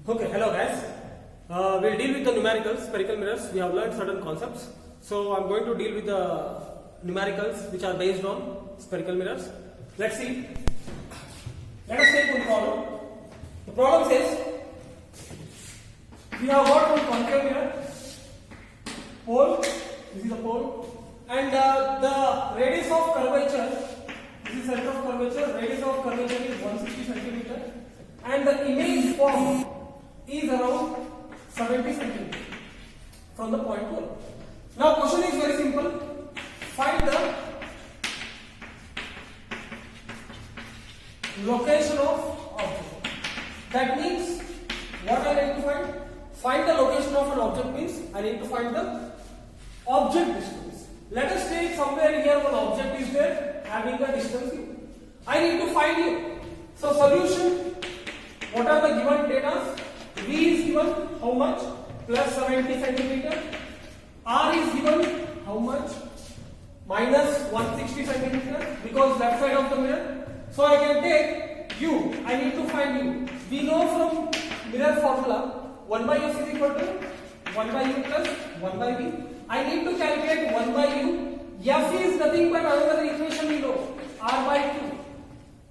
Okay, hello guys. We'll deal with the numericals, spherical mirrors. We have learned certain concepts. So I'm going to deal with the numericals which are based on spherical mirrors. Let's see. Let us take one problem. The problem says we have got one concave mirror, pole, this is the pole, and the radius of curvature, this is center of curvature, radius of curvature is 160 centimeter, and the image form is around 70 centimeter from the point pole. Now question is very simple. Find the location of object. That means what I need to find? Find the location of an object means I need to find the object distance. Let us take somewhere here one object is there having a distance u. I need to find u. So solution, what are the given data? V is given how much? Plus 70 centimeter. R is given how much? Minus 160 centimeter because left side of the mirror. So I can take u. I need to find u. We know from mirror formula 1 by f is equal to 1 by u plus 1 by v. I need to calculate 1 by u. F is nothing but another equation we know, r by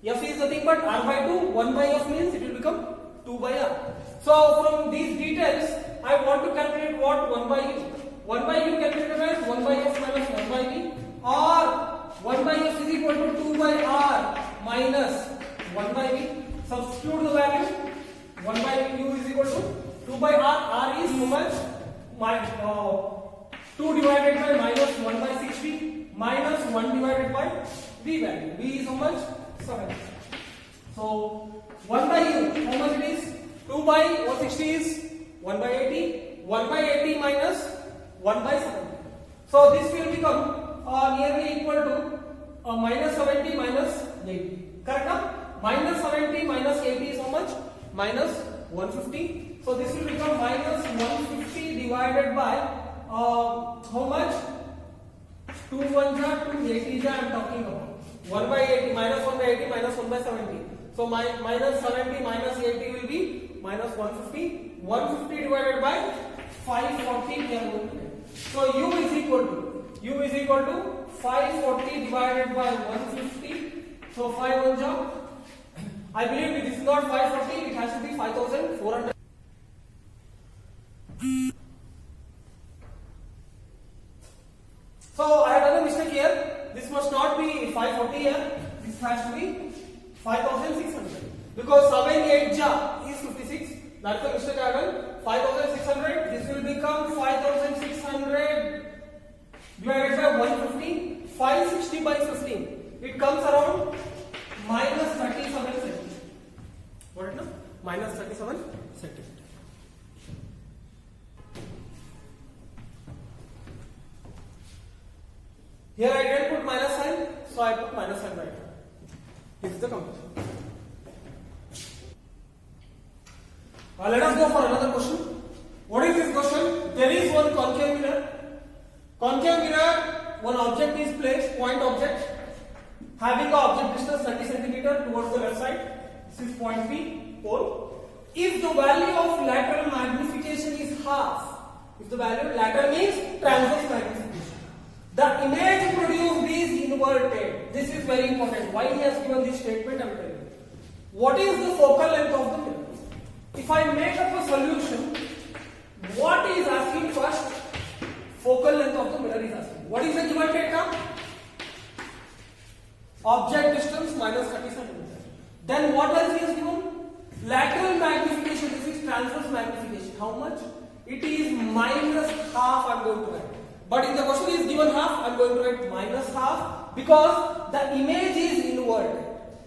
2. F is nothing but r by 2. 1 by f means it will become 2 by r. So from these details, I want to calculate what 1 by u. 1 by u calculated as 1 by f minus 1 by v, or 1 by f is equal to 2 by r minus 1 by v. Substitute the value. 1 by u is equal to 2 by r. R is how much? 2 divided by minus 1 by 60 minus 1 divided by v value. V is how much? 7. So 1 by u, how much it is? 2 by 160 is 1 by 80. 1 by 80 minus 1 by 70. So this will become nearly equal to minus 70 minus 80. Correct now? Minus 70 minus 80 is how much? Minus 150. So this will become minus 150 divided by how much? 2 1 ja, 2 80 ja I am talking about. 1 by 80 minus 1 by 80 minus 1 by 70. So minus 70 minus 80 will be minus 150. 150 divided by 540 we are going to get. So u is equal to 540 divided by 150. So 5 1 ja. I believe it is not 540, it has to be 5400. So I have done a mistake here. This must not be 540 here. This has to be 5600. Because 7 8 ja is 56. That's the mistake I have done. 5600. This will become 5600 divided by 150. 560 by 15. It comes around minus 37 centimeters. What is it now? Minus 37 centimeters. Here I didn't put minus sign, so I put minus sign right here. This is the conclusion. Let us go for another question. What is this question? There is one concave mirror. Concave mirror, one object is placed, point object, having the object distance 30 centimeter towards the left side. This is point P, pole. If the value of lateral magnification is half, if the value of lateral means transverse magnification, the image produced is inverted. This is very important. Why he has given this statement, I will tell you. What is the focal length of the mirror? If I make up a solution, what is asking first? Focal length of the mirror is asking. What is the given data? Object distance minus 30 centimeters. Then what else he has given? Lateral magnification. This is transverse magnification. How much? It is minus half I am going to write. But if the question is given half, I am going to write minus half because the image is inverted.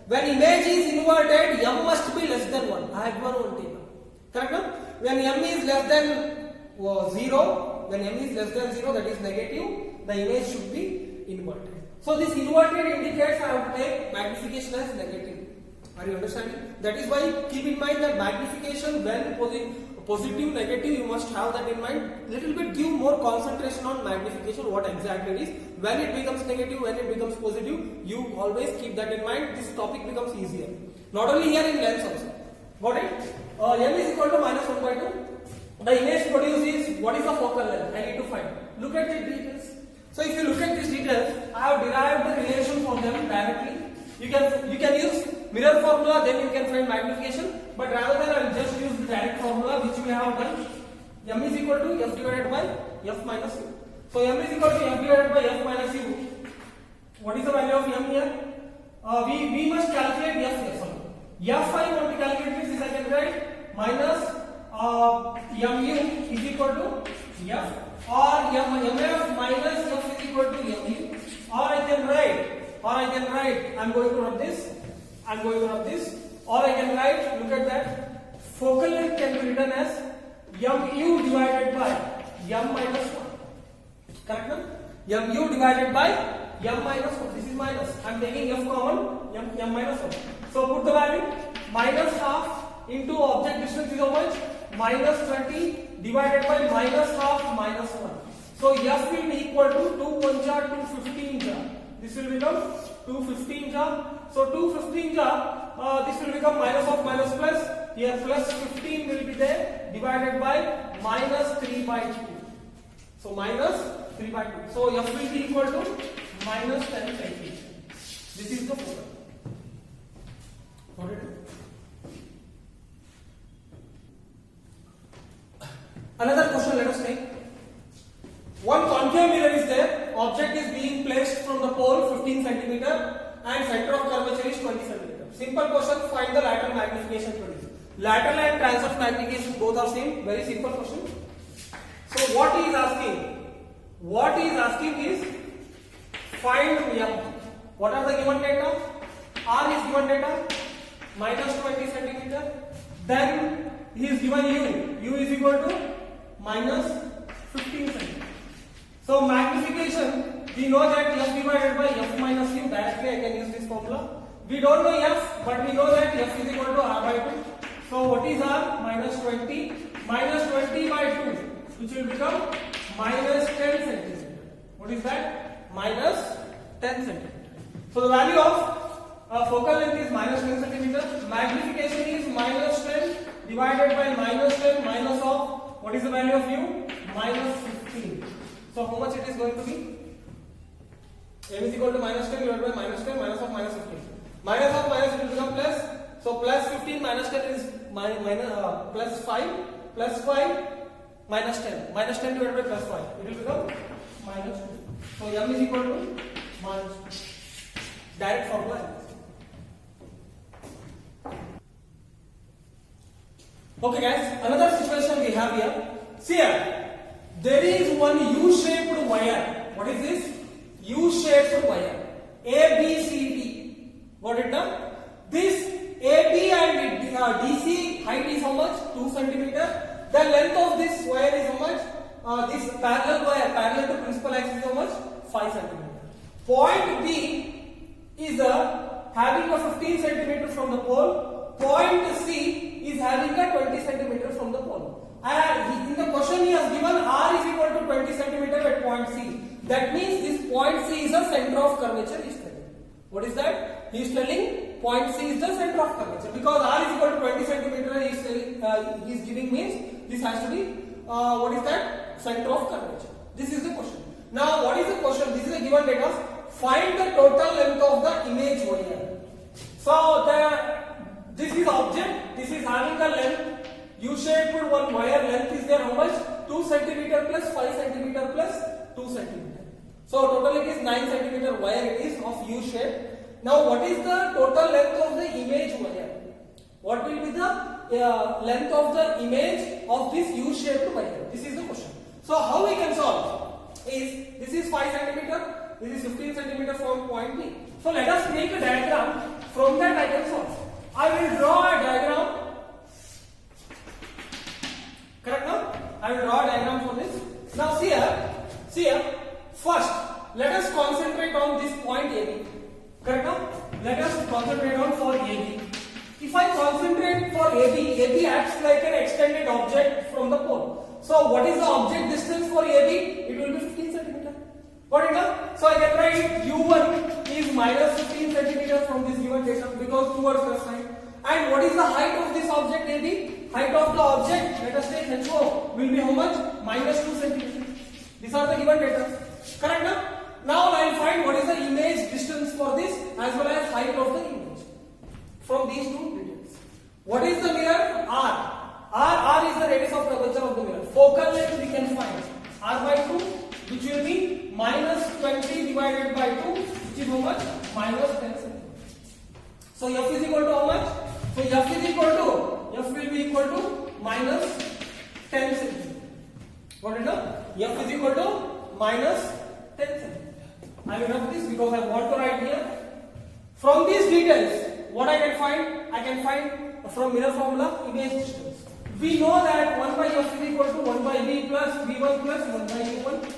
When image is inverted, m must be less than 1. I have given one table. Correct now? When m is less than 0, when m is less than 0, that is negative, the image should be inverted. So this inverted indicates I have to take magnification as negative. Are you understanding? That is why keep in mind that magnification when positive, negative, you must have that in mind. Little bit give more concentration on magnification, what exactly it is. When it becomes negative, when it becomes positive, you always keep that in mind. This topic becomes easier. Not only here in lens also. Got it? M is equal to minus 1 by 2. The image produced is what is the focal length? I need to find. Look at the details. So if you look at these details, I have derived the relation for them directly. You can use mirror formula, then you can find magnification. But rather than I will just use the direct formula which we have done. M is equal to F divided by F minus U. So M is equal to F divided by F minus U. What is the value of M here? We must calculate F here. Sorry. F I want to calculate this is I can write minus mu is equal to F or mf minus F is equal to mu, or I can write I'm going to rub this or I can write, look at that, focal length can be written as mu divided by m minus 1. Correct now? Mu divided by m minus 1. This is minus. I am taking f common, m minus 1. So put the value minus half into object distance is how much? Minus 20 divided by minus half minus 1. So f will be equal to 2 1 jar 215 jar. This will become 215 jar. So 215 jar, this will become minus of minus plus. Here plus 15 will be there divided by minus 3 by 2. So minus 3 by 2. So f will be equal to minus 10 centimeters. This is the focal. Got it? Another question let us take. One concave mirror is there. Object is being placed from the pole 15 centimeter and center of curvature is 20 centimeter. Simple question, find the lateral magnification produced. Lateral and transverse magnification both are same. Very simple question. So what he is asking? What he is asking is find M. What are the given data? R is given data minus 20 centimeter. Then he is given U. U is equal to minus 15 centimeter. So magnification, we know that F divided by F minus U. Directly I can use this formula. We don't know F, but we know that F is equal to R by 2. So what is R? Minus 20. Minus 20 by 2, which will become minus 10 centimeter. What is that? Minus 10 centimeter. So the value of focal length is minus 10 centimeter. Magnification is minus 10 divided by minus 10 minus of, what is the value of U? Minus 15. So how much it is going to be? M is equal to minus 10 divided by minus 10 minus of minus 15. Minus of minus will become plus. So plus 15 minus 10 is plus 5. Plus 5 minus 10. Minus 10 divided by plus 5. It will become minus 2. So M is equal to minus 2. Direct formula. Okay guys, another situation we have here. See here. There is one U-shaped wire. What is this? U-shaped wire. A, B, C, D. Got it now? This AB and DC height is how much? 2 centimeter. The length of this wire is how much? This parallel wire, parallel to principal axis is how much? 5 centimeter. Point B is having a 15 centimeter from the pole. Point C is having a 20 centimeter from the pole. And in the question he has given R is equal to 20 centimeter at point C. That means this point C is the center of curvature he is telling. What is that? He is telling point C is the center of curvature. Because R is equal to 20 centimeter he is giving means this has to be, what is that? Center of curvature. This is the question. Now what is the question? This is a given data. Find the total length of the image wire. So this is object, this is having the length. U-shaped one wire length is there how much? 2 centimeter plus 5 centimeter plus 2 centimeter. So total it is 9 centimeter wire it is of U shape. Now what is the total length of the image wire? What will be the length of the image of this U-shaped wire? This is the question. So how we can solve? Is this is 5 centimeter, this is 15 centimeter from point B. So let us make a diagram. From that I can solve. I will draw a diagram. Correct now? I will draw a diagram for this. Now see here. First, let us concentrate on this point AB. Correct now? Let us concentrate on for AB. If I concentrate for AB, AB acts like an extended object from the pole. So what is the object distance for AB? It will be 15 centimeter. Got it now? So I can write U1 is minus 15 centimeter from this given data because towards left side. And what is the height of this object AB? Height of the object, let us take HO, will be how much? Minus 2 centimeter. These are the given data. Correct now? Now I will find what is the image distance for this as well as height of the image from these two details. What is the mirror? R. R is the radius of curvature of the mirror. Focal length we can find R by 2, which will be minus 20 divided by 2, which is how much? Minus 10 centimeter. So F is equal to how much? So F will be equal to minus 10 centimeter. What is it? F is equal to minus 10 centimeter. I will write this because I want to write here. From these details, what I can find? I can find from mirror formula image distance. We know that 1 by F is equal to 1 by V plus V1 plus 1 by U1.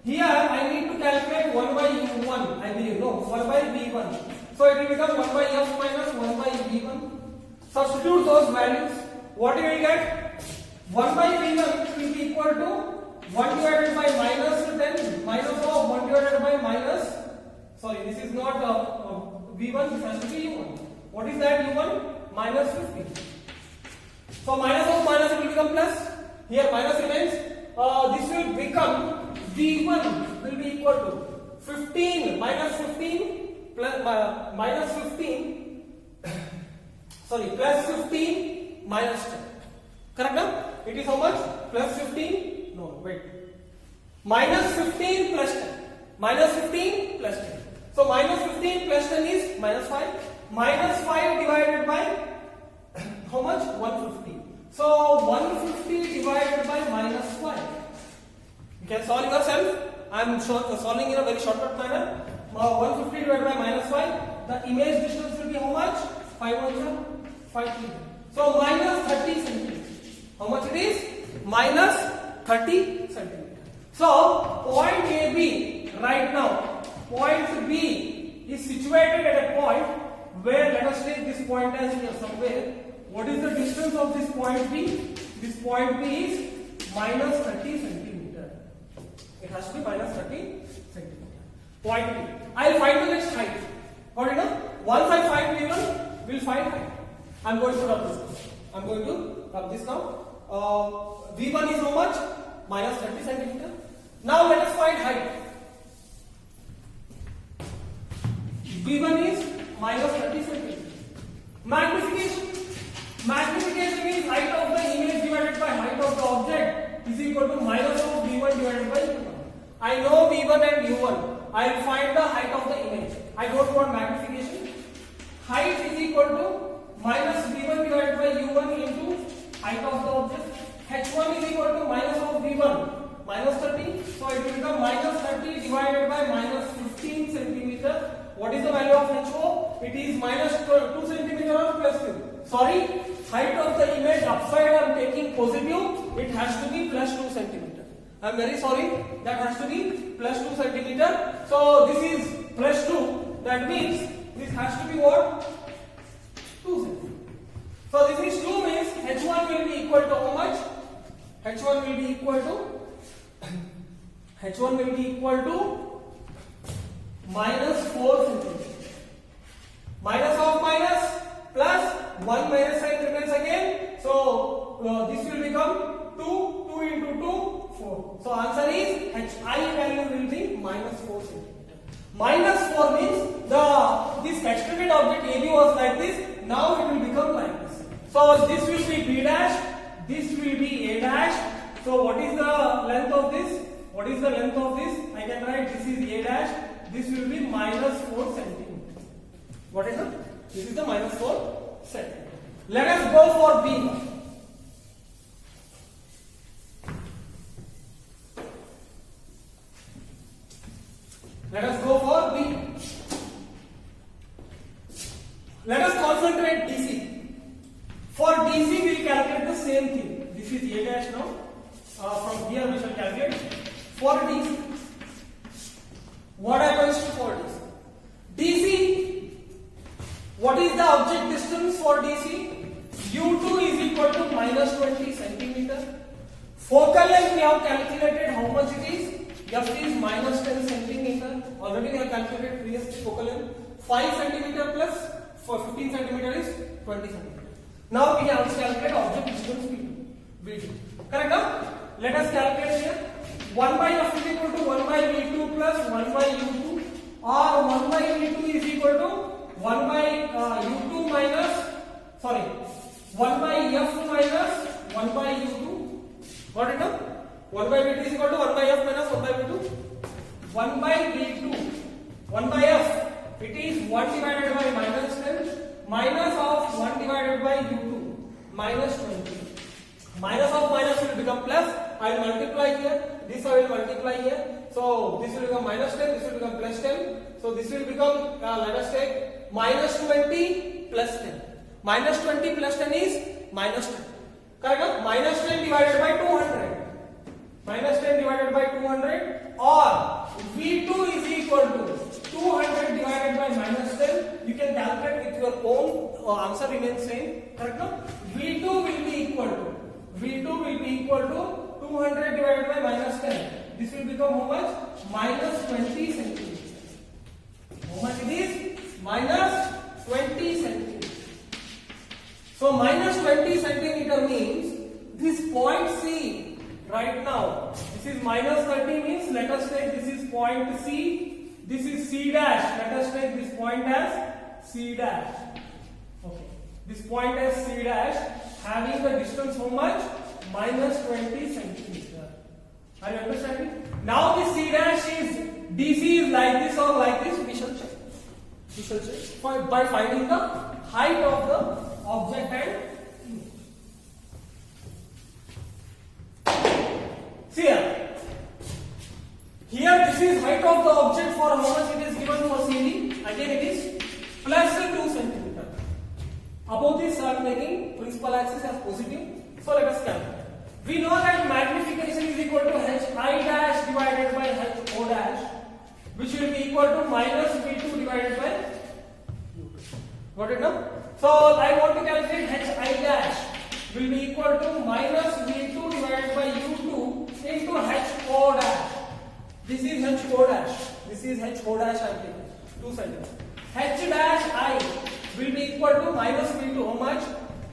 Here I need to calculate 1 by U1. I believe no 1 by V1. So it will become 1 by F minus 1 by V1. Substitute those values. What you will get? 1 by V1 will be equal to 1 divided by minus 10 minus of 1 divided by minus. Sorry, this is not V1. This has to be U1. What is that U1? Minus 50. So minus of minus will become plus. Here minus remains. This will become V1 will be equal to 15 minus 15 plus minus 15. Sorry, plus 15 minus 10. Correct now? It is how much? Plus 15. No, wait. Minus 15 plus 10. Minus 15 plus 10. So minus 15 plus 10 is minus 5. Minus 5 divided by how much? 150. So 150 divided by minus 5. You can solve yourself. I am solving in a very shortcut manner. 150 divided by minus 5. The image distance will be how much? 5 meters. So minus 30 centimeters. How much it is? Minus 30 centimeters. So point AB right now. Point B is situated at a point where, let us take this point as here somewhere. What is the distance of this point B? This point B is minus 30 centimeter. It has to be minus 30 centimeter. Point B. I will find the next height. Got it now? Once I find V1, we will find height. I am going to rub this. I am going to rub this now. V1 is how much? Minus 30 centimeter. Now let us find height. V1 is minus 30 centimeter. Magnification. Magnification means height of the image divided by height of the object is equal to minus of V1 divided by U1. I know V1 and U1. I will find the height of the image. I don't want magnification. Height is equal to minus V1 divided by U1 into height of the object. H1 is equal to minus of V1 minus 30. So it will become minus 30 divided by minus 15 centimeter. What is the value of HO? It is minus 2 centimeter or plus 2. Sorry, height of the image upside I am taking positive. It has to be plus 2 centimeter. I am very sorry. That has to be plus 2 centimeter. So this is plus 2. That means this has to be what? 2 centimeter. So this is 2 means H1 will be equal to how much? H1 will be equal to minus 4 centimeter. Minus of minus plus 1 minus sign remains again. So this will become 2 into 2, 4. So answer is HI value will be minus 4 centimeter. Minus 4 means this extended object AB was like this. Now it will become like this. So this will be B dash. This will be A dash. So what is the length of this? What is the length of this? I can write this is A dash. This will be minus 4 centimeter. What is it? This is the minus 4 centimeter. Let us go for B. Let us go for B. Let us concentrate DC. For DC, we will calculate the same thing. This is A dash now. From here, we shall calculate for DC. What happens to for DC? DC, what is the object distance for DC? U2 is equal to minus 20 centimeter. Focal length we have calculated how much it is. F is minus 10 centimeter. Already we have calculated previous focal length. 5 centimeter plus for 15 centimeter is 20 centimeter. Now we have to calculate object distance V2. Correct now? Let us calculate here. 1 by f is equal to 1 by v2 plus 1 by u2, or 1 by v2 is equal to 1 by u2 minus, sorry, 1 by f minus 1 by u2. Got it now? 1 by v2 is equal to 1 by f minus 1 by v2. 1 by v2, 1 by f, it is 1 divided by minus 10 minus of 1 divided by u2 minus 20. Minus of minus will become plus. I will multiply here. This I will multiply here. So this will become minus 10. This will become plus 10. So this will become, let us take minus 20 plus 10. Minus 20 plus 10 is minus 10. Correct? Minus 10 divided by 200. Minus 10 divided by 200, or V2 is equal to 200 divided by minus 10. You can calculate with your own, answer remains same. Correct? No? V2 will be equal to 200 divided by minus 10. This will become how much? Minus 20 centimeters. How much it is? Minus 20 centimeters. So minus 20 centimeter means this point C. Right now, this is minus 30 means let us take this is point C, this is C dash, let us take this point as C dash. Okay, this point as C dash having the distance how much? Minus 20 centimeter. Are you understanding? Now this C dash is, DC is like this or like this, we shall check. We shall check by finding the height of the object and see here. Here this is height of the object for how much it is given for CD. Again it is plus 2 centimeter. Above this I am taking principal axis as positive. So let us calculate. We know that magnification is equal to hi dash divided by ho dash, which will be equal to minus v2 divided by u2. Got it now? So I want to calculate hi dash will be equal to minus v2 divided by u2 into ho dash. This is ho dash. This is ho dash I am taking 2 centimeters. H dash I will be equal to minus v2. How much?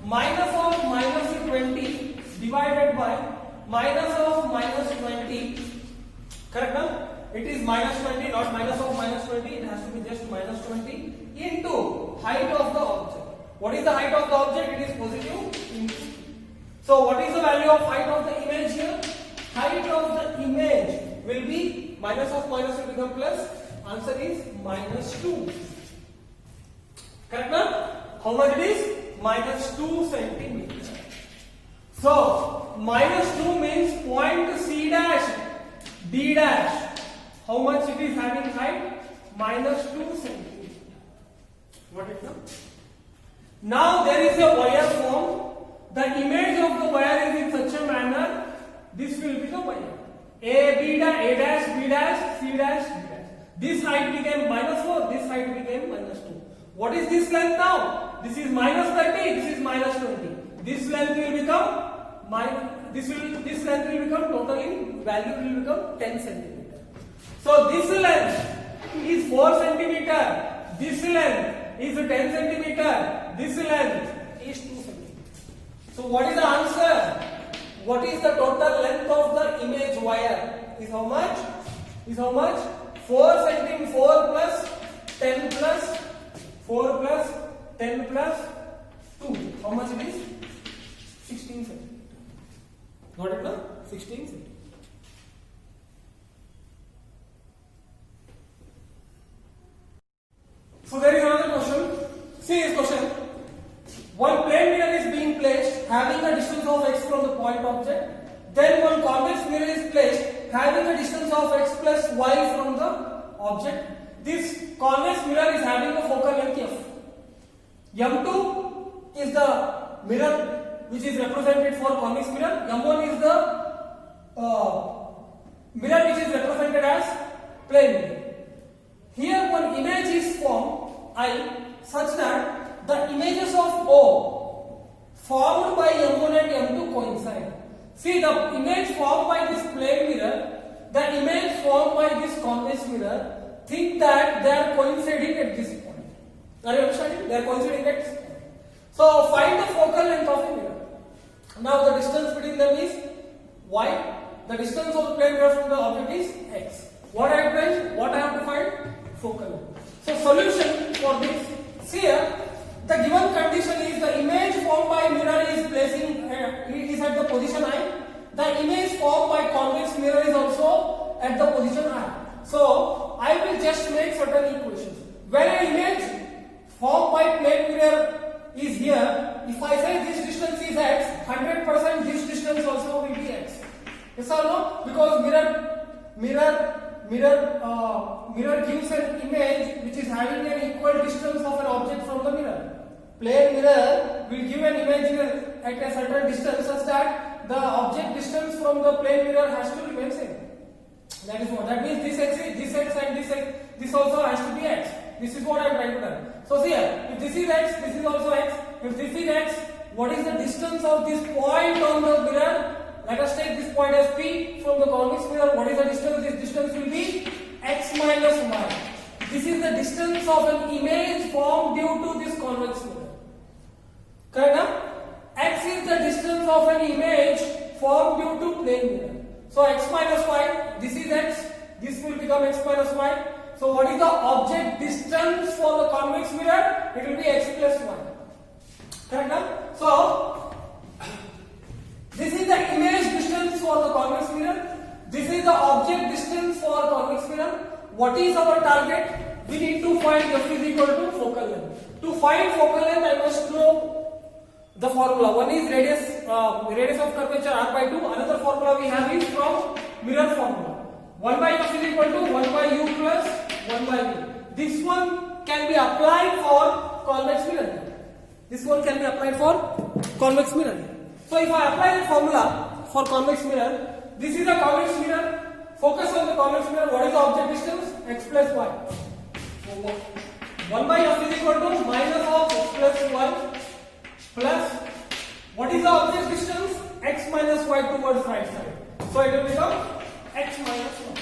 Minus of minus 20 divided by minus of minus 20. Correct now? It is minus 20, not minus of minus 20. It has to be just minus 20 into height of the object. What is the height of the object? It is positive into. So what is the value of height of the image here? Height of the image will be minus of minus will become plus. Answer is minus 2. Correct now? How much it is? Minus 2 centimeters. So minus 2 means point C dash D dash. How much it is having height? Minus 2 centimeters. What it now? Now there is a wire form. The image of the wire is in such a manner. This will be the wire. A, B dash, A dash, B dash, C dash, D dash. This height became minus 4. This height became minus 2. What is this length now? This is minus 30. This is minus 20. This length will become this length will become totally value will become 10 centimeter. So this length is 4 centimeter. This length is 10 centimeter. This length is 2 centimeter. So what is the answer? What is the total length of the image wire? Is how much? Is how much? 4 centimeter. 4 plus 10 plus 4 plus 10 plus 2. How much it is? 16 centimeter. Got it now? 16 centimeter. So there is another question. See this question. One plane mirror is being placed having a distance of x from the point object. Then one convex mirror is placed having a distance of x plus y from the object. This convex mirror is having a focal length f. M2 is the mirror which is represented for convex mirror. M1 is the mirror which is represented as plane mirror. Here one image is formed I such that the images of O formed by M1 and M2 coincide. See the image formed by this plane mirror, the image formed by this convex mirror, think that they are coinciding at this point. Are you understanding? They are coinciding x. So find the focal length of a mirror. Now the distance between them is y. The distance of the plane mirror from the object is x. What I have to find? Focal length. So solution for this. See here, the given condition is the image formed by mirror is placing is at the position I. The image formed by convex mirror is also at the position I. So I will just make certain equations. When an image formed by plane mirror is here, if I say this distance is x, 100% this distance also will be x. Yes or no? Because mirror gives an image which is having an equal distance of an object from the mirror. Plane mirror will give an image at a certain distance such that the object distance from the plane mirror has to remain same. That is what. That means this x and this x, this also has to be x. This is what I am trying to tell. So see here, if this is x, this is also x. If this is x, what is the distance of this point on the mirror? Let us take this point as P from the convex mirror. What is the distance? This distance will be x minus y. This is the distance of an image formed due to this convex mirror. Correct now? X is the distance of an image formed due to plane mirror. So x minus y, this is x, this will become x minus y. So what is the object distance for the convex mirror? It will be x plus y. Correct now? So this is the image distance for the convex mirror. This is the object distance for convex mirror. What is our target? We need to find f is equal to focal length. To find focal length, I must know the formula. One is radius of curvature r by 2. Another formula we have is from mirror formula. 1 by f is equal to 1 by u plus 1 by v. This one can be applied for convex mirror. This one can be applied for convex mirror. So if I apply the formula for convex mirror, this is a convex mirror. Focus on the convex mirror. What is the object distance? X plus y. So 1 by f is equal to minus of x plus y plus what is the object distance? X minus y towards right side. So it will become x minus y.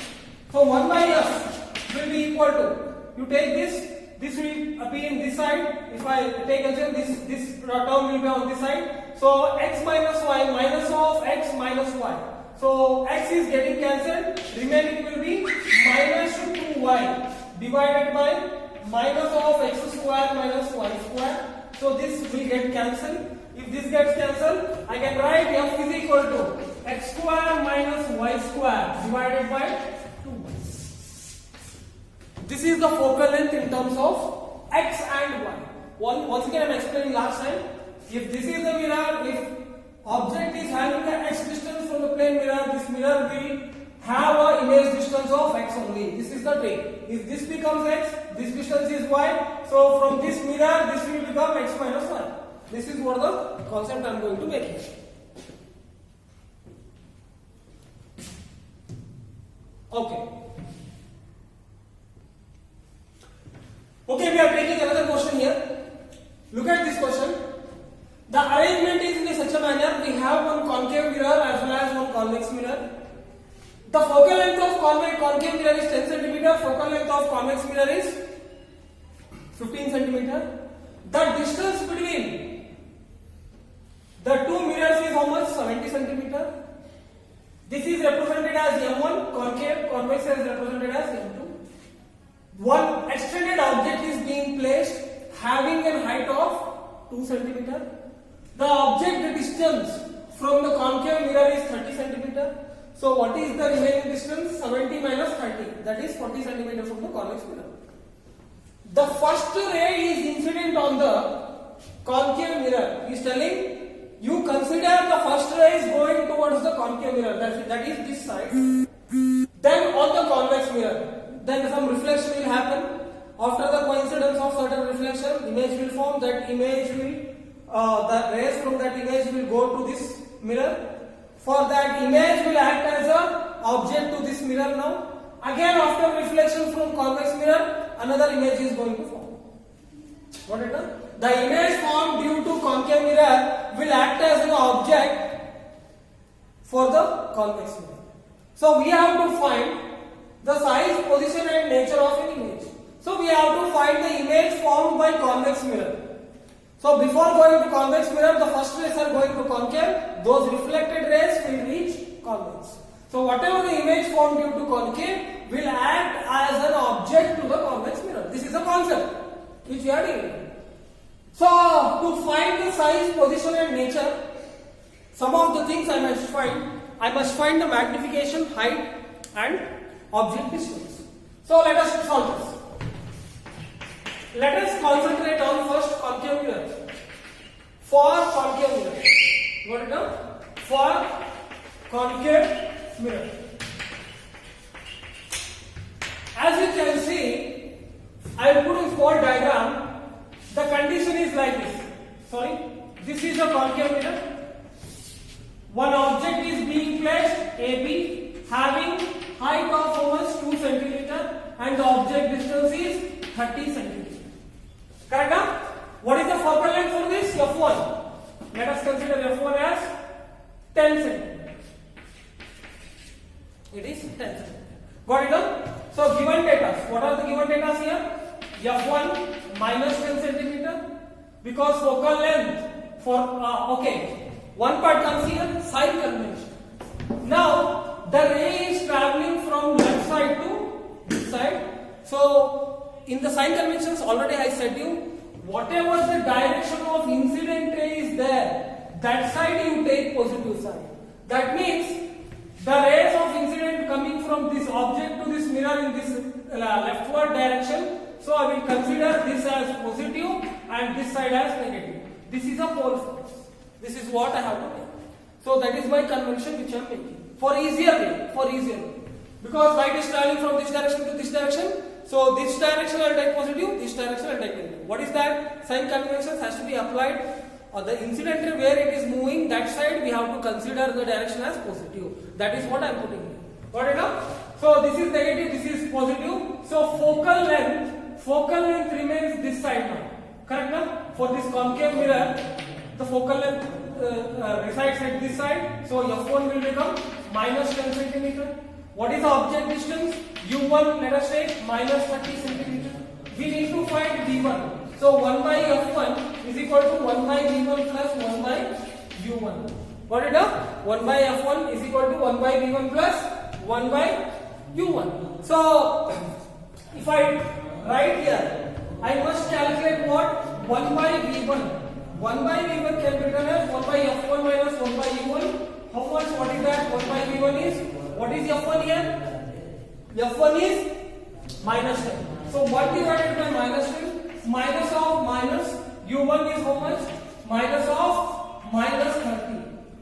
So 1 by f will be equal to, you take this will be in this side. If I take LCM, this term will be on this side. So x minus y minus of x minus y. So x is getting cancelled. Remaining will be minus 2y divided by minus of x square minus y square. So this will get cancelled. If this gets cancelled, I can write f is equal to x square minus y square divided by 2y. This is the focal length in terms of x and y. Once again, I am explaining last time. If this is the mirror, if object is having the x distance from the plane mirror, this mirror will have an image distance of x only. This is the trick. If this becomes x, this distance is y. So from this mirror, this will become x minus y. This is what the concept I am going to make here. Okay. Okay, we are taking another question here. Look at this question. The arrangement is in such a manner, we have one concave mirror as well as one convex mirror. The focal length of concave mirror is 10 cm, focal length of convex mirror is 15 cm. The distance between the two mirrors is how much? 70 cm. This is represented as M1, concave, convex is represented as M2. One extended object is being placed having a height of 2 cm. The object distance from the concave mirror is 30 cm. So what is the remaining distance? 70 minus 30. That is 40 cm from the convex mirror. The first ray is incident on the concave mirror. He is telling you consider the first ray is going towards the concave mirror. That is this side. Then on the convex mirror, then some reflection will happen. After the coincidence of certain reflection, image will form. That image will the rays from that image will go to this mirror. For that image will act as a object to this mirror now. Again after reflection from convex mirror, another image is going to form. Got it now? The image formed due to concave mirror will act as an object for the convex mirror. So we have to find the size, position and nature of an image. So we have to find the image formed by convex mirror. So before going to convex mirror, the first rays are going to concave. Those reflected rays will reach convex. So whatever the image formed due to concave will act as an object to the convex mirror. This is a concept which we are dealing with. So to find the size, position and nature, some of the things I must find the magnification, height and object distance. So let us solve this. Let us concentrate on first concave mirror. For concave mirror. Got it down? For concave mirror. As you can see, I will put a small diagram. The condition is like this. Sorry, this is a concave mirror. One object is being placed, AB, having height of how much? 2 cm and the object distance is 30 cm. Correct? Now, what is the focal length for this? F1. Let us consider F1 as 10 cm. It is 10 cm. Got it done? So given data. What are the given data here? F1 minus 10 cm because focal length for okay. One part comes here, sign convention. Now the ray is traveling from left side to this side. So in the sign conventions already I said you, whatever the direction of incident ray is there, that side you take positive side. That means the rays of incident coming from this object to this mirror in this leftward direction. So I will consider this as positive and this side as negative. This is a pole force. This is what I have to take. So that is my convention which I am making. For easier way. Because light is traveling from this direction to this direction. So this direction I will take positive, this direction I will take negative. What is that? Sign conventions has to be applied on the incident ray where it is moving, that side we have to consider the direction as positive. That is what I am putting here. Got it now? So this is negative, this is positive. So focal length remains this side now. Correct now? For this concave mirror, the focal length resides at this side. So F1 will become minus 10 cm. What is the object distance? U1, let us take minus 30 cm. We need to find V1. So 1 by F1 is equal to 1 by V1 plus 1 by U1. Got it up? 1 by F1 is equal to 1 by V1 plus 1 by U1. So if I write here, I must calculate what? 1 by V1. 1 by V1 can be written as 1 by F1 minus 1 by U1. How much? What is that? 1 by V1 is? What is F1 here? F1 is minus 10. So 1 divided by minus 10, minus of minus, U1 is how much? Minus of minus 30.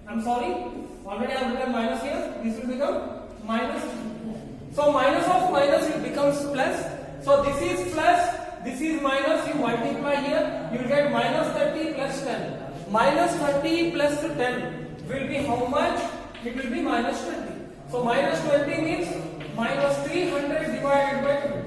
I'm sorry, already I have written minus here. This will become minus. So minus of minus it becomes plus. So this is plus, this is minus. You multiply here, you will get minus 30 plus 10. Minus 30 plus 10 will be how much? It will be minus 20. So minus 20 means minus 300 divided by 20.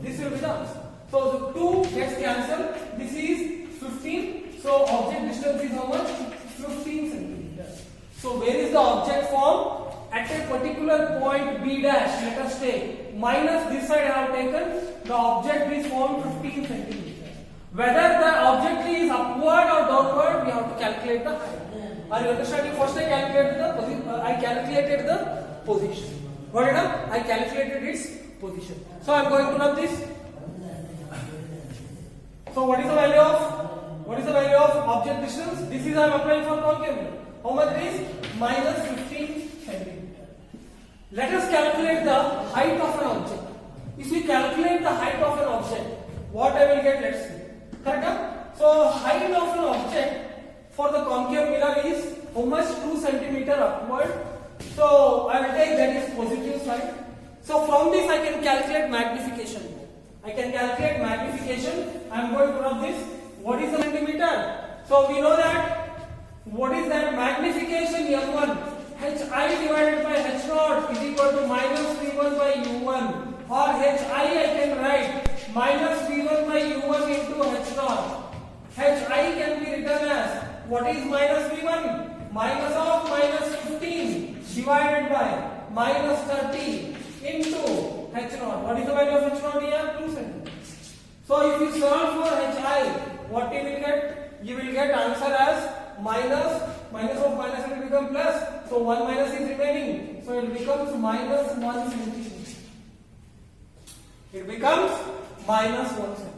This will be the answer. So the 2 gets cancelled. This is 15. So object distance is how much? 15 centimeters. So where is the object formed? At a particular point B dash, let us take minus this side I have taken. The object is formed 15 centimeters. Whether the object is upward or downward, we have to calculate the height. Are you understanding? First I calculated the position. Got it up? I calculated its position. So I am going to rub this. So what is the value of object distance? This is I am applying for concave mirror. How much it is? Minus 15 centimeters. Let us calculate the height of an object. If we calculate the height of an object, what I will get? Let's see. Correct? So height of an object for the concave mirror is how much? 2 centimeter upward. So I will take that is positive side. So from this I can calculate magnification. I am going to rub this. What is the centimeter? So we know that. What is that? Magnification F1. Hi divided by H naught is equal to minus V1 by U1. Or Hi I can write minus V1 by U1 into H naught. Hi can be written as, what is minus V1? Minus of minus 15 divided by minus 30 into H naught. What is the value of H naught here? 2 centimeters. So if you solve for hi, what you will get? You will get answer as minus of minus will become plus. So 1 minus is remaining. So it becomes minus 1 centimeter. It becomes minus 1 centimeter.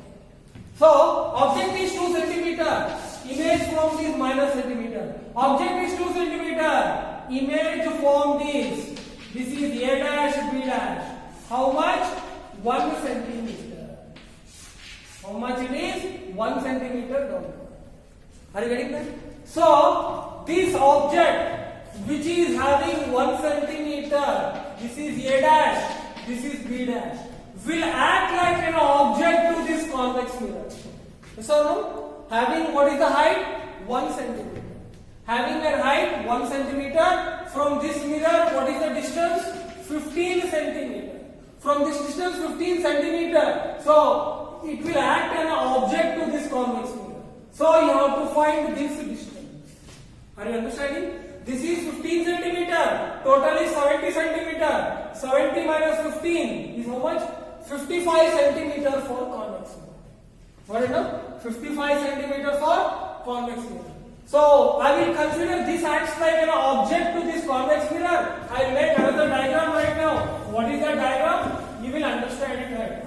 So object is 2 centimeter. Image formed is minus centimeter. Object is 2 centimeter. Image formed is. This is A dash B dash. How much? 1 centimeter. How much it is? 1 centimeter downward. Are you getting that? So this object which is having 1 centimeter, this is A dash, this is B dash, will act like an object to this convex mirror. Yes or no? Having what is the height? 1 centimeter. Having a height 1 centimeter. From this mirror, what is the distance? 15 centimeter. From this distance 15 centimeter. So it will act as an object to this convex mirror. So you have to find this distance. Are you understanding? This is 15 centimeter. Total is 70 centimeter. 70 minus 15 is how much? 55 centimeter for convex mirror. What is it? 55 centimeter for convex mirror. So I will consider this acts like an object to this convex mirror. I will make another diagram right now. What is the diagram? You will understand it right now.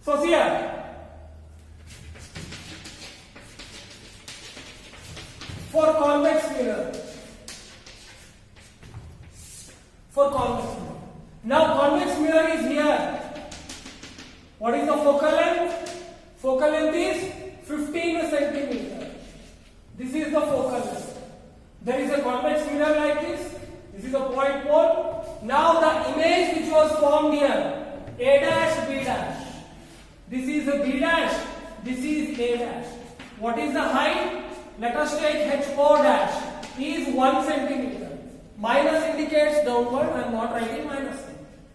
So here, for convex mirror, now convex mirror is here. What is the focal length? Focal length is 15 centimeter. This is the focal length. There is a convex mirror like this. This is a point pole. Now the image which was formed here, A dash B dash. This is a B dash, this is A dash. What is the height? Let us take H4 dash is 1 centimeter. Minus indicates downward, I am not writing minus.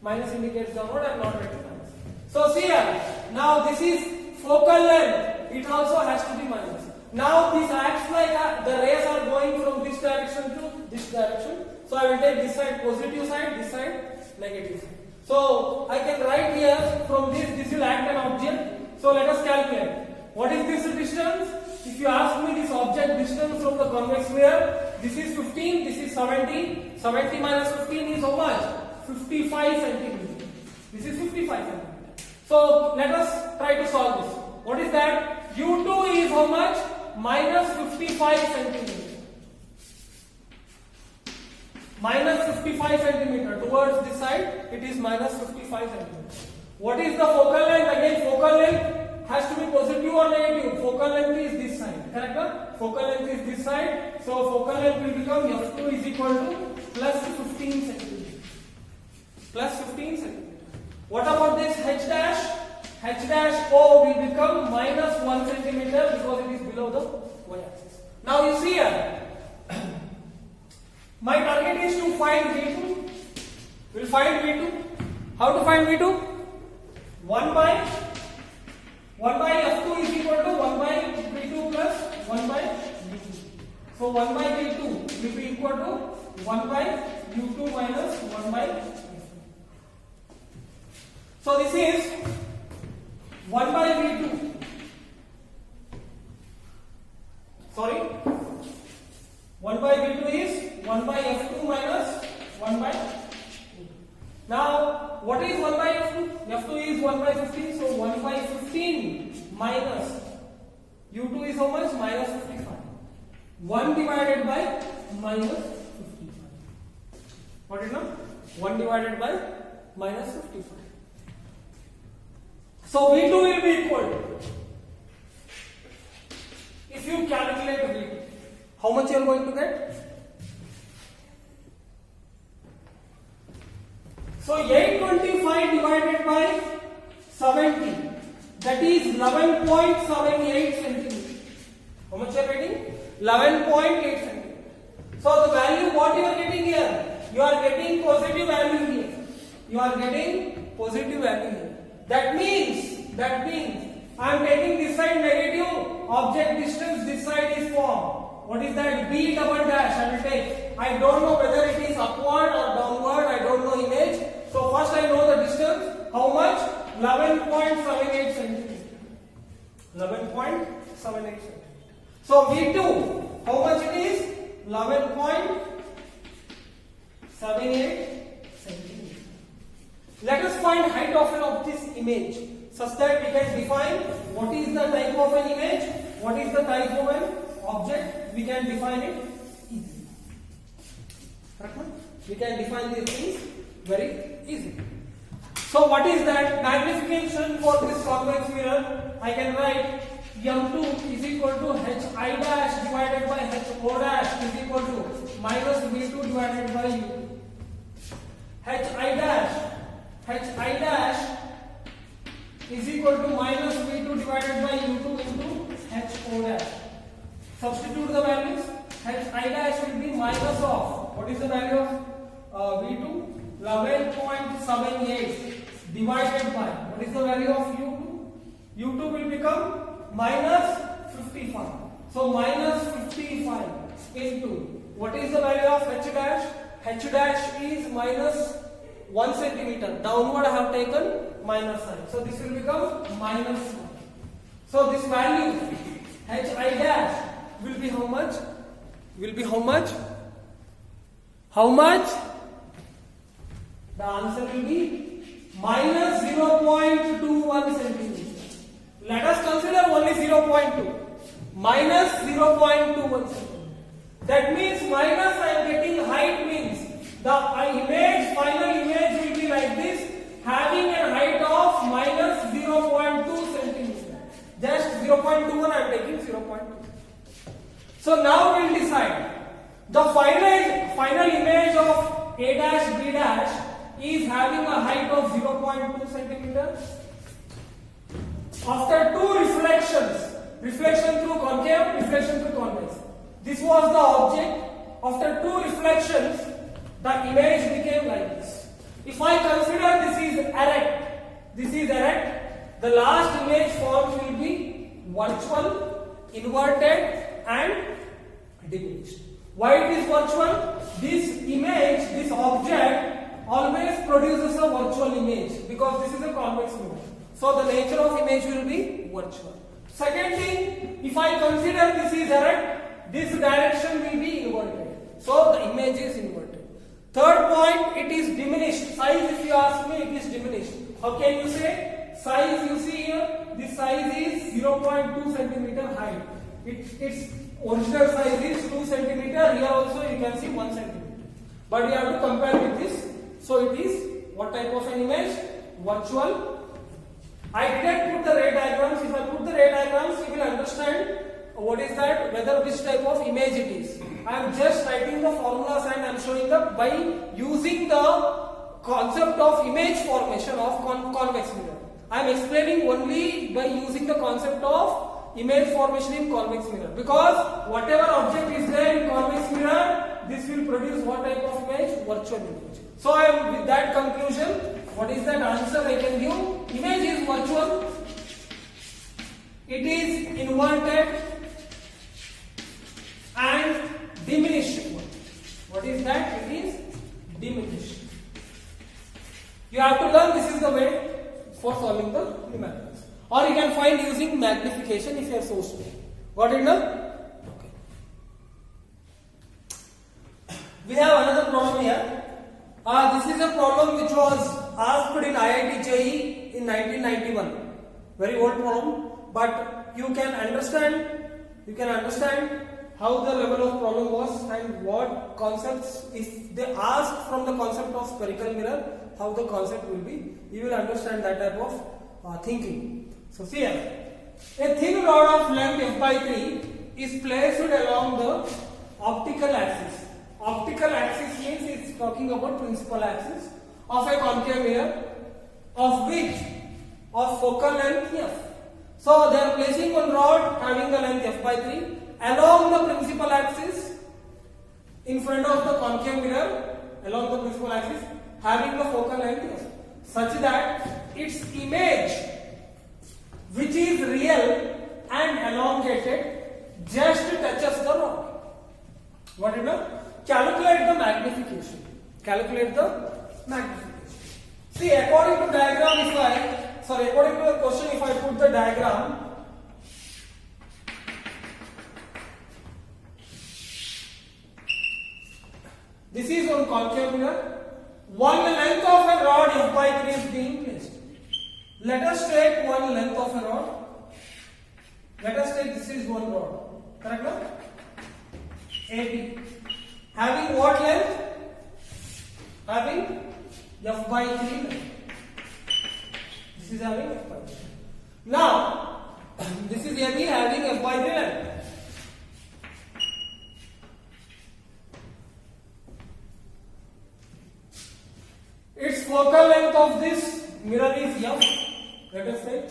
Minus indicates downward, I am not writing minus. So see here, now this is focal length, it also has to be minus. Now this acts like the rays are going from this direction to this direction. So I will take this side positive side, this side negative side. So I can write here from this will act an object. So let us calculate. What is this distance? If you ask me this object distance from the convex mirror, this is 15, this is 70. 70 minus 15 is how much? 55 centimeters. This is 55 centimeters. So let us try to solve this. What is that? U2 is how much? Minus 55 centimeters. Minus 55 centimeter towards this side, it is minus 55 centimeters. What is the focal length? Again, focal length has to be positive or negative. Focal length is this side, correct? Focal length is this side, so focal length will become F2 is equal to plus 15 centimeters. Plus 15 centimeters. What about this H dash? H dash O will become minus 1 centimeter because it is below the y-axis. Now you see here. My target is to find V2. We'll find V2. How to find V2? 1 by F2 is equal to 1 by V2 plus 1 by V2. So 1 by V2 will be equal to 1 by U2 minus 1 by F2. So this is 1 by V2. Sorry. 1 by V2 is 1 by F2 minus 1 by V2. Now, what is 1 by F2? F2 is 1 by 15, so 1 by 15 minus U2 is how much? Minus 55. 1 divided by minus 55. What is now? 1 divided by minus 55. So V2 will be equal to, if you calculate V2, how much you are going to get? So 825 divided by 70, that is 11.78 centimeters. How much you are getting? 11.8 centimeters. So the value what you are getting here? You are getting positive value here. You are getting positive value here. That means I am taking this side negative, object distance this side is formed. what is that? B double dash I will take. I don't know whether it is upward or downward. I don't know image. So first I know the distance. How much? 11.78 centimeter. 11.78 centimeter. So V2, how much it is? 11.78 centimeter. Let us find height of this image such that we can define what is the type of an image, what is the type of an object. We can define it easily. We can define these things very easily. So what is that? Magnification for this convex mirror, I can write M2 is equal to Hi dash divided by Ho dash is equal to minus V2 divided by U2. Hi dash is equal to minus V2 divided by U2 into Ho dash. Substitute the values. Hi dash will be minus of, what is the value of V2? 11.78 divided by, what is the value of U2? U2 will become minus 55. So minus 55 into, what is the value of H dash? H dash is minus 1 centimeter. Downward I have taken minus sign. So this will become minus 1. So this value Hi dash will be how much? Will be how much? How much? The answer will be minus 0.21 centimeter. Let us consider only 0.2. Minus 0.21 centimeter. That means minus I am getting height means the image, final image will be like this, having a height of minus 0.2 centimeter. Just 0.21 I am taking 0.2. So now we will decide. The final image of A dash B dash is having a height of 0.2 centimeter. After two reflections, reflection through concave, reflection through convex. This was the object. After two reflections, the image became like this. If I consider this is erect, the last image forms will be virtual, inverted and diminished. Why it is virtual? This image, this object always produces a virtual image because this is a convex mirror. So the nature of image will be virtual. Second thing, if I consider this is erect, this direction will be inverted. So the image is inverted. Third point, it is diminished. Size, if you ask me, it is diminished. How can you say? Size, you see here, this size is 0.2 centimeter height. Its original size is 2 centimeter. Here also you can see 1 centimeter. But you have to compare with this. So it is what type of an image? Virtual. I didn't put the ray diagrams. If I put the ray diagrams, you will understand what is that, whether which type of image it is. I am just writing the formulas and I am showing up by using the concept of image formation of convex mirror. I am explaining only by using the concept of image formation in convex mirror, because whatever object is there in convex mirror, this will produce what type of image? Virtual image. So I am with that conclusion. What is that answer I can give? Image is virtual. It is inverted and diminished. What is that? It is diminished. You have to learn this is the way for solving the numericals. Or you can find using magnification if you are so slow. Got it now? Okay. We have another problem here. This is a problem which was asked in IIT JEE in 1991. Very old problem, but you can understand how the level of problem was and what concepts, if they ask from the concept of spherical mirror, how the concept will be. You will understand that type of thinking. So see here, a thin rod of length f by 3 is placed along the optical axis. Optical axis means it's talking about principal axis of a concave mirror of focal length f. So they are placing one rod having the length f by 3 along the principal axis in front of the concave mirror, along the principal axis having the focal length f, such that its image, which is real and elongated, just touches the rod. Whatever. Calculate the magnification. Calculate the magnification. See, according to diagram, according to the question, if I put the diagram, this is on concave mirror. One length of a rod f by 3 is being placed. Let us take one length of a rod. Let us take this is one rod. Correct now? AB. Having what length? Having f by 3 length. This is having f by 3. Now, this is AB having f by 3 length. Its focal length of this mirror is f, let us say,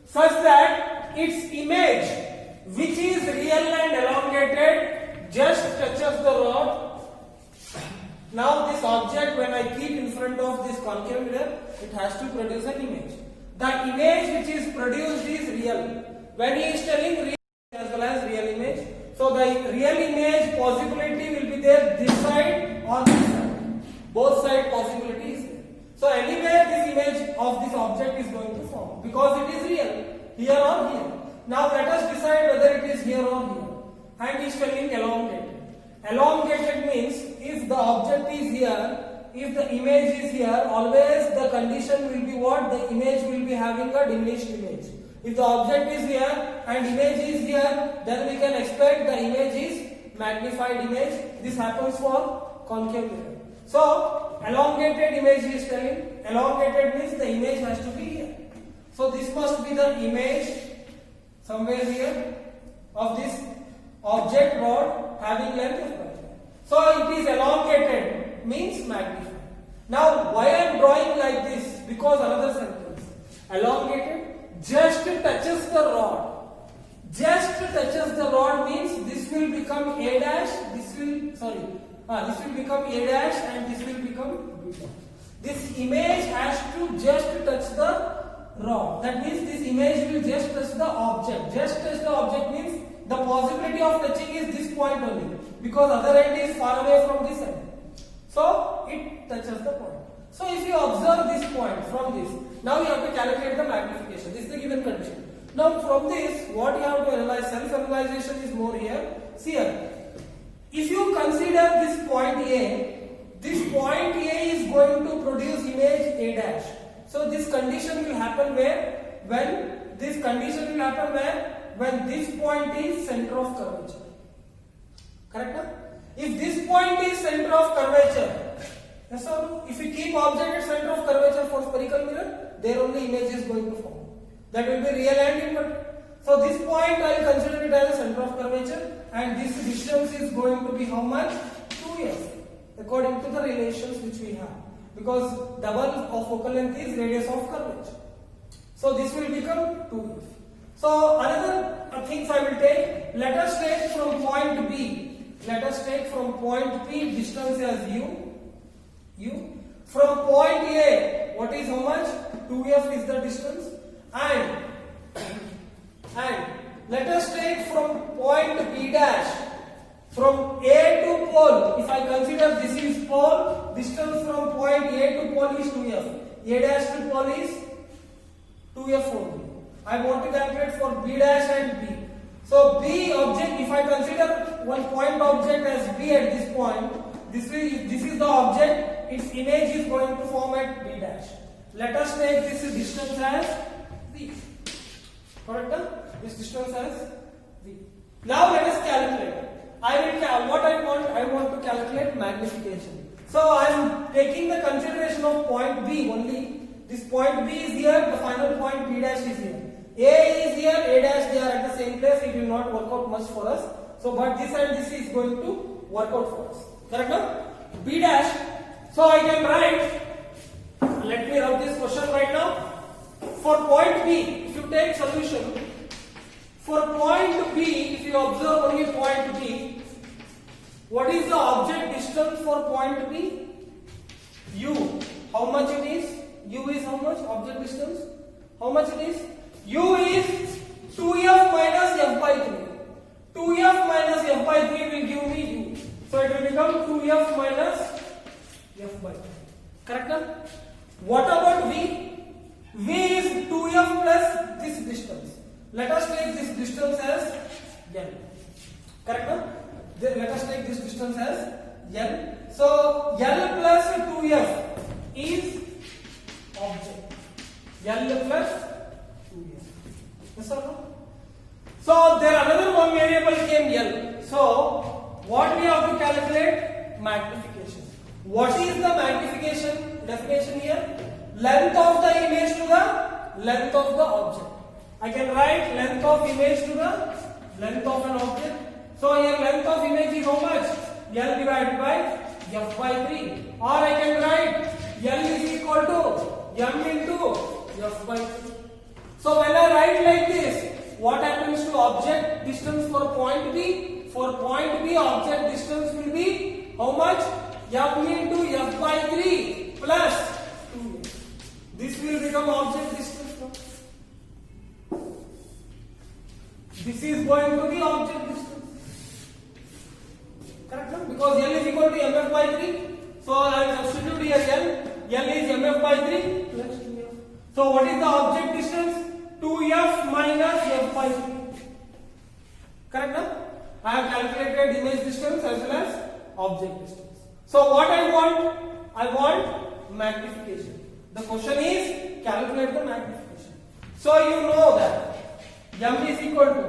such that its image, which is real and elongated, just touches the rod. Now this object, when I keep in front of this concave mirror, it has to produce an image. The image which is produced is real. When he is telling real as well as real image, so the real image possibility will be there this side or this side. Both side possibility is there. So anywhere this image of this object is going to form because it is real, here or here. Now let us decide whether it is here or here. And he is telling elongated. Elongated means if the object is here, if the image is here, always the condition will be what? The image will be having a diminished image. If the object is here and image is here, then we can expect the image is magnified image. This happens for concave mirror. So elongated image is telling, elongated means the image has to be here. So this must be the image somewhere here of this object rod having length of y. So it is elongated means magnified. Now why I am drawing like this? Because another sentence. Elongated just touches the rod. Just touches the rod means this will become A dash, this will become A dash and this will become B dash. This image has to just touch the rod. That means this image will just touch the object. Just touch the object means the possibility of touching is this point only because other end is far away from this end. So it touches the point. So if you observe this point from this, now you have to calculate the magnification. This is the given condition. Now from this, what you have to analyze, self-analyzation is more here. See here. If you consider this point A, this point A is going to produce image A dash. So this condition will happen where? When this condition will happen where? When this point is center of curvature. Correct? Huh? If this point is center of curvature, yes or no? If we keep object at center of curvature for spherical mirror, there only image is going to form. That will be real and inverted. So this point I will consider it as a center of curvature and this distance is going to be how much? 2f according to the relations which we have. Because double of focal length is radius of curvature. So this will become 2f. So another things I will take. Let us take from point B. Let us take from point B distance as u. From point A, what is how much? 2f is the distance. And let us take from point B dash, from A to pole. If I consider this is pole, distance from point A to pole is 2f. A dash to pole is 2f only. I want to calculate for B dash and B. So B object, if I consider one point object as B at this point, this is the object, its image is going to form at B dash. Let us take this distance as V. Correct? This distance as V. Now let us calculate. I want to calculate magnification. So I am taking the consideration of point B only. This point B is here, the final point B dash is here. A is here, A dash, they are at the same place. It will not work out much for us. So, but this and this is going to work out for us. Correct? No? B dash. So I can write. Let me write this question right now. For point B, if you take solution, for point B, if you observe only point B, what is the object distance for point B? U. How much it is? U is how much? Object distance? How much it is? U is 2f minus f by 3. 2f minus f by 3 will give me U. So 2f minus f by 3. Correct? Na? What about v? V is 2f plus this distance. Let us take this distance as l. Correct? Na? Let us take this distance as l. So l plus 2f is object. L plus 2f. Yes or no? So there another one variable came L. So what we have to calculate? Magnification. What is the magnification definition here? Length of the image to the length of the object. I can write length of image to the length of an object. So here length of image is how much? L divided by f by 3. Or I can write L is equal to m into f by 3. So when I write like this, what happens to object distance for point B? For point B, object distance will be how much? M into f by 3 plus 2. This will become object distance. No? This is going to be object distance. Correct? No? Because L is equal to mf by 3. So I will substitute here L. L is mf by 3 plus 2f. So what is the object distance? 2f minus f by 3. Correct? No? I have calculated image distance as well as object distance. So what I want? I want magnification. The question is calculate the magnification. So you know that m is equal to,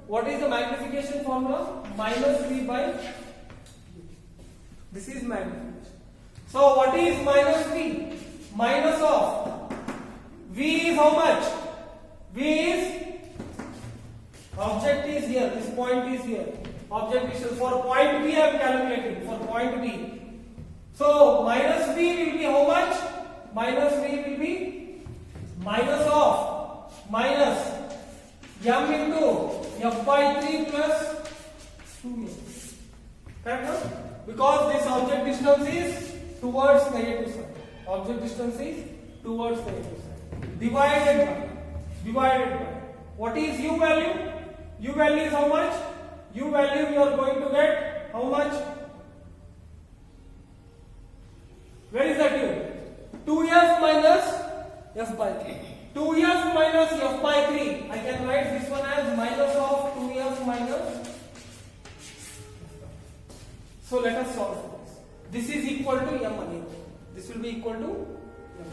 what is the magnification formula? Minus v by, this is magnification. So what is minus v? Minus of v is how much? V is, object is here, this point is here. Object distance for point B I am calculating, for point B. So minus V will be how much? Minus V will be minus of minus m into f by 3 plus 2m. Correct? Because this object distance is towards negative side. Object distance is towards negative side. Divided by. What is u value? U value is how much? U value you are going to get how much? Where is that u? 2f minus f by 3. 2f minus f by 3. I can write this one as minus of 2f minus. So let us solve for this. This is equal to m again. This will be equal to m.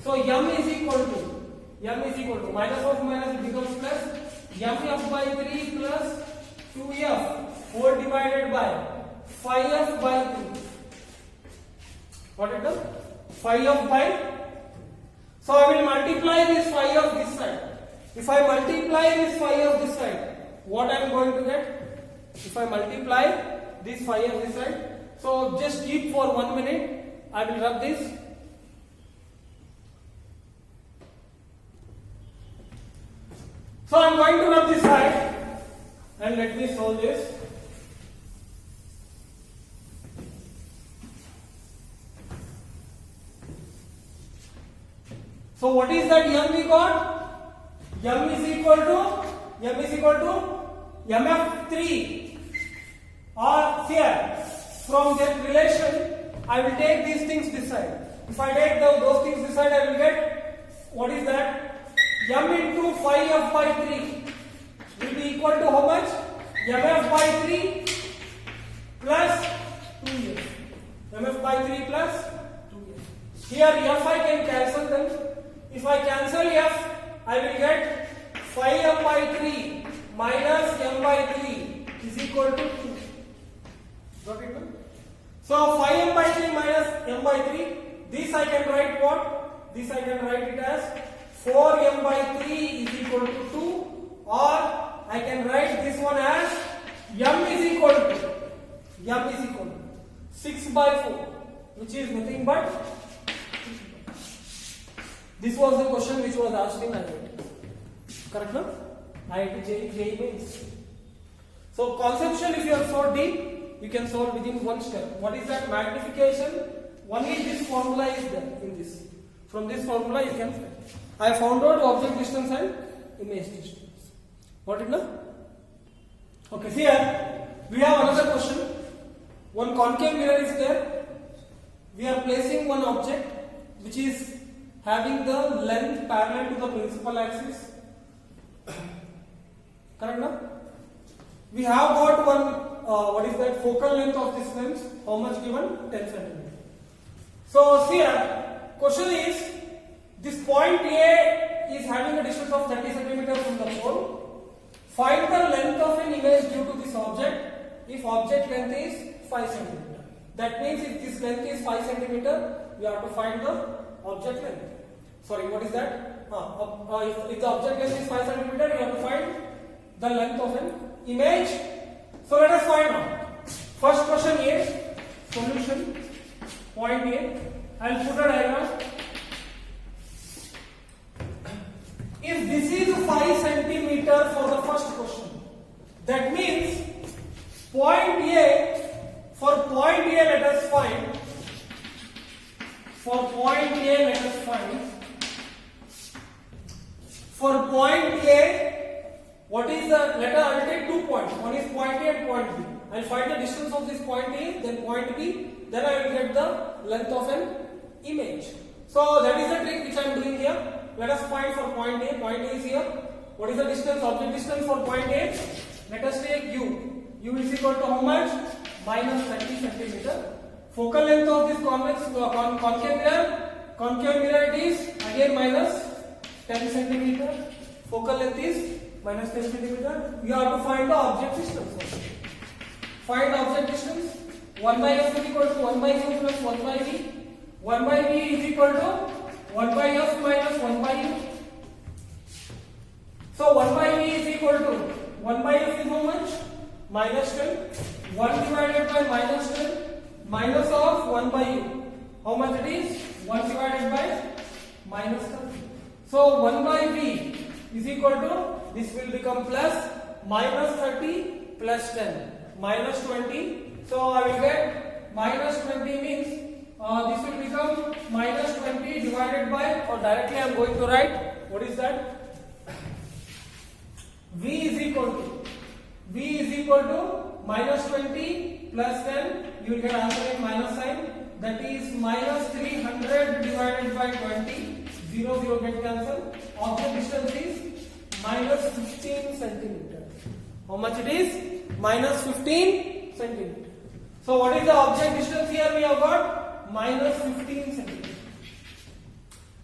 So m is equal to minus of minus becomes plus mf by 3 plus 2f whole divided by 5f by 3. What it does? 5f by. So I will multiply this 5f this side. If I multiply this 5f this side, what I am going to get? If I multiply this 5f this side, so just keep for 1 minute. I will rub this. So I am going to rub this side and let me solve this. So what is that m we got? M is equal to mf3 or here from that relation I will take these things this side. If I take those things this side, I will get, what is that? M into 5f by 3 will be equal to how much? Mf by 3 plus 2f. Mf by 3 plus 2f. Here f I can cancel them. If I cancel f, I will get 5m by 3 minus m by 3 is equal to 2. Got it? So 5m by 3 minus m by 3. This I can write what? This I can write it as 4m by 3 is equal to 2, or I can write this one as m is equal to 6 by 4, which is nothing but. This was the question which was asked in IIT. Correct, no? IIT JEE Mains. So conceptual, if you are so deep, you can solve within one step. What is that? Magnification. Only this formula is there in this. From this formula you can find. I found out object distance and image distance. Got it, no? Okay, here we have another question. one concave mirror is there. We are placing one object which is having the length parallel to the principal axis. Correct now? We have got one, what is that, focal length of this lens, how much given? 10 centimeter. So here, question is, this point A is having a distance of 30 centimeter from the pole. Find the length of an image due to this object if object length is 5 centimeter. That means if this length is 5 centimeter, we have to find the object length. Sorry, what is that? If the object length is 5 centimeter, we have to find the length of an image. So let us find out. First question is solution. Point A. I will put a diagram. If this is 5 centimeter for the first question, that means point A. For point A, let us find. For point A, let us find. For point A, what is the, I'll take 2 points. One is point A and point B. I'll find the distance of this point A, then point B, then I will get the length of an image. So that is the trick which I am doing here. Let us find for point A. Point A is here. What is the distance, object distance for point A? Let us take U. U is equal to how much? Minus 30 centimeter. Focal length of this concave mirror. Concave mirror it is again minus 10 centimeter. Focal length is minus 10 centimeter. We have to find the object distance. Find object distance. 1 by f is equal to 1 by u plus 1 by v. 1 by v is equal to 1 by f minus 1 by u. So 1 by v is equal to 1 by f is how much? Minus 10. 1 divided by minus 10 minus of 1 by u. How much it is? 1 divided by minus 30. So 1 by v is equal to, this will become plus minus 30 plus 10 minus 20. So I will get minus 20 means this will become minus 20 divided by, or directly I am going to write, what is that? V is equal to minus 20 plus 10, you will get answer in minus sign, that is minus 300 divided by 20, 0 0 get cancelled. Object distance is minus 15 centimeter. How much it is? Minus 15 centimeter. So what is the object distance here? We have got minus 15 centimeter.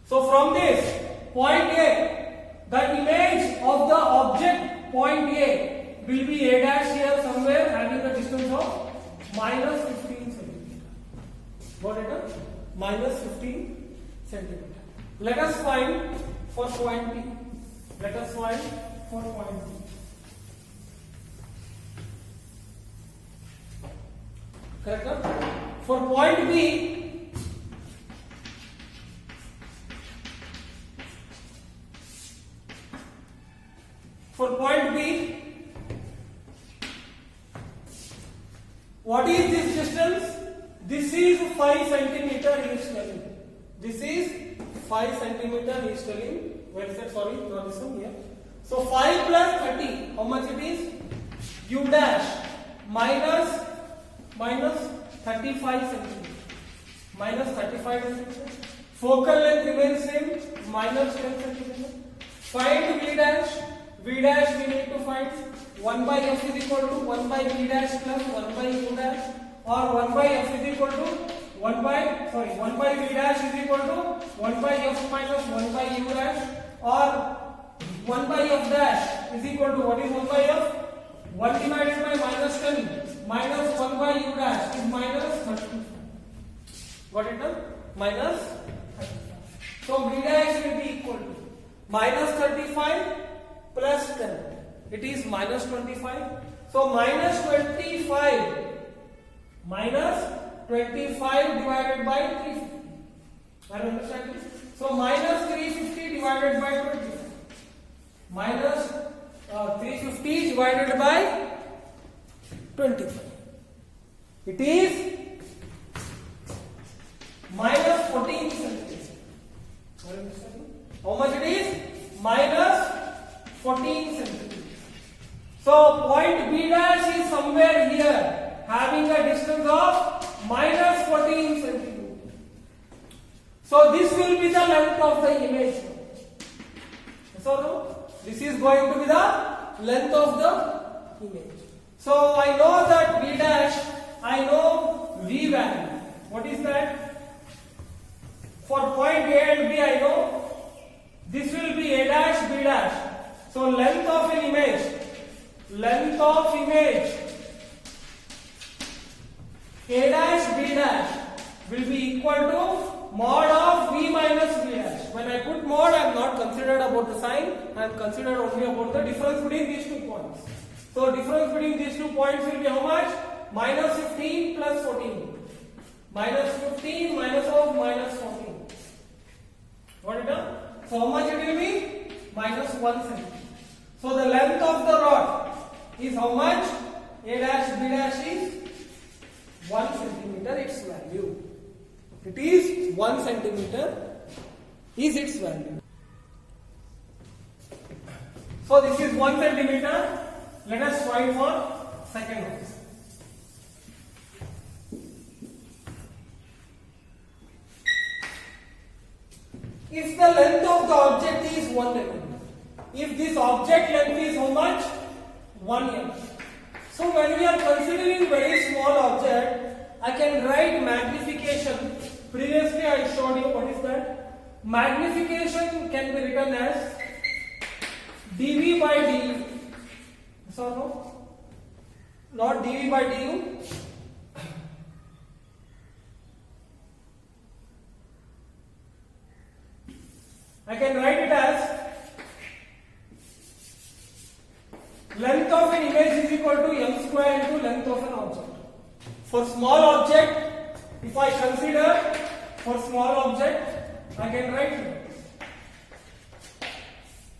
So from this point A, the image of the object point A will be A dash here somewhere having a distance of minus 15 centimeter. Got it? Minus 15 centimeter. Let us find for point B. Let us find for point B. Correct? For point B, what is this distance? This is 5 centimeter he is telling. This is 5 centimeter he is telling. Well said, sorry, not this one here. So 5 plus 30, how much it is? U dash minus 35 centimeter. Minus 35 centimeter. Focal length remains same, minus 10 centimeter. Find V dash. V dash we need to find 1 by f is equal to 1 by v dash plus 1 by u dash, or 1 by f is equal to 1 by v dash is equal to 1 by f minus 1 by u dash, or 1 by f dash is equal to, what is 1 by f? 1 divided by minus 10 minus 1 by u dash is minus 35. Got it done? Minus 35. So v dash will be equal to minus 35 plus 10. It is minus 25. So minus 25 divided by 350. Are you understanding? So minus 350 divided by 25. Minus 350 divided by 25. It is minus 14 centimeters. Are you understanding? How much it is? Minus 14 centimeters. So point B dash is somewhere here having a distance of minus 14 centimeter. So this will be the length of the image. Yes or no? This is going to be the length of the image. So I know that V dash, I know V value. What is that? For point A and B I know this will be A dash, B dash. So length of an image, A dash, B dash will be equal to mod of V minus V dash. When I put mod, I am not considered about the sign, I am considered only about the difference between these 2 points. So difference between these 2 points will be how much? Minus 15 plus 14. Minus 15 minus of minus 14. What it done? So how much it will be? Minus 1 centimeter. So the length of the rod is how much? A dash, B dash is 1 centimeter its value. It is 1 centimeter is its value. So this is 1 centimeter. Let us try for second one. If the length of the object is 1 mm, if this object length is how much? 1 mm. So when we are considering very small object, I can write magnification. Previously I showed you what is that. Magnification can be written as dV by du. So no? Not dV by du. I can write it as length of an image is equal to m square into length of an object. For small object, if I consider for small object, I can write it.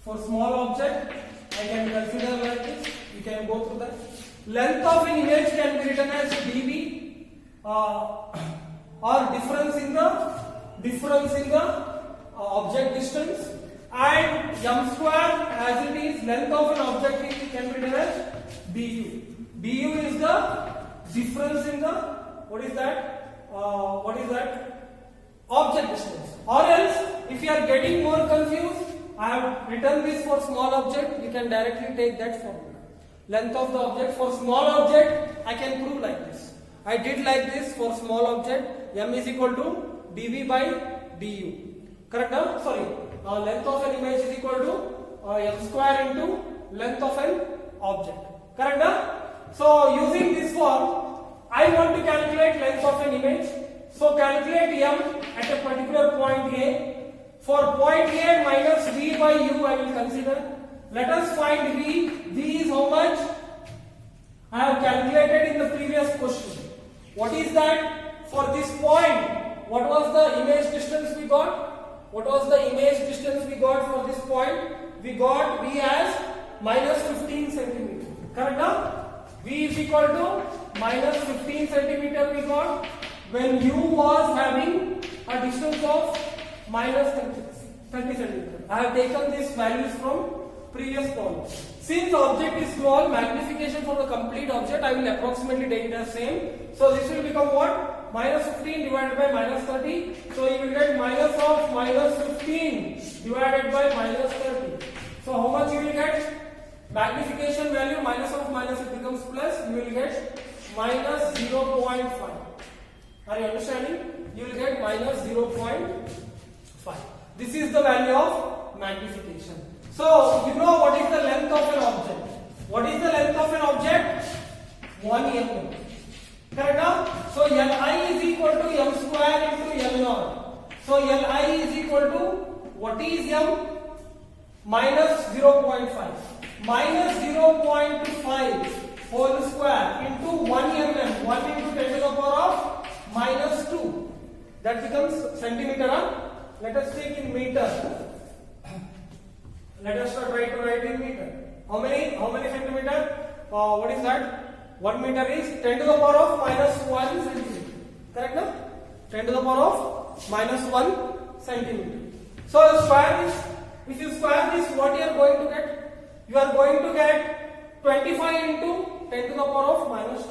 For small object, I can consider like this. We can go through that. Length of an image can be written as dV or difference in the object distance, and m square as it is length of an object can be written as du. Du is the difference in the what is that object distance. Or else if you are getting more confused, I have written this for small object, you can directly take that formula. Length of the object for small object I can prove like this. I did like this for small object, m is equal to dV by du. Correct now? Sorry. Length of an image is equal to m square into length of an object. Correct now? So using this form, I want to calculate length of an image. So calculate m at a particular point A. For point A minus V by U I will consider. Let us find V. V is how much? I have calculated in the previous question. What is that? For this point, what was the image distance we got? What was the image distance we got for this point? We got V as minus 15 centimeter. Correct now? V is equal to minus 15 centimeter we got when U was having a distance of minus 30 centimeter. I have taken these values from previous problem. Since the object is small, magnification for the complete object I will approximately take it as same. So this will become what? Minus 15 divided by minus 30. So you will get minus of minus 15 divided by minus 30. So how much you will get? Magnification value minus of minus it becomes plus. You will get minus 0.5. Are you understanding? You will get minus 0.5. This is the value of magnification. So you know what is the length of an object. What is the length of an object? 1 mm. Correct now? So Li is equal to m square into m naught. So Li is equal to what is m? Minus 0.5. Minus 0.5 whole square into 1 mm. 1 into 10 to the power of minus 2. That becomes centimeter. Let us take in meter. Let us try to write in meter. How many centimeter? What is that? 1 meter is 10 to the power of minus 1 centimeter. Correct now? 10 to the power of minus 1 centimeter. So square this. If you square this, what you are going to get? You are going to get 25 into 10 to the power of minus 2.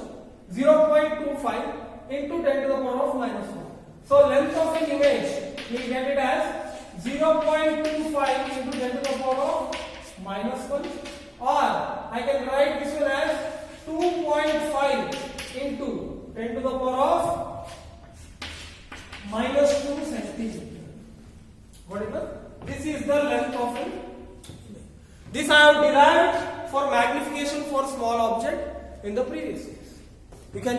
0.25 into 10 to the power of minus 1. So length of an image, we get it as 0.25 into 10 to the power of minus 1, or I can write this one as 2.5 into 10 to the power of minus 2 centimeter. What is that? This is the length of an image. This I have derived for magnification for small object in the previous case. You can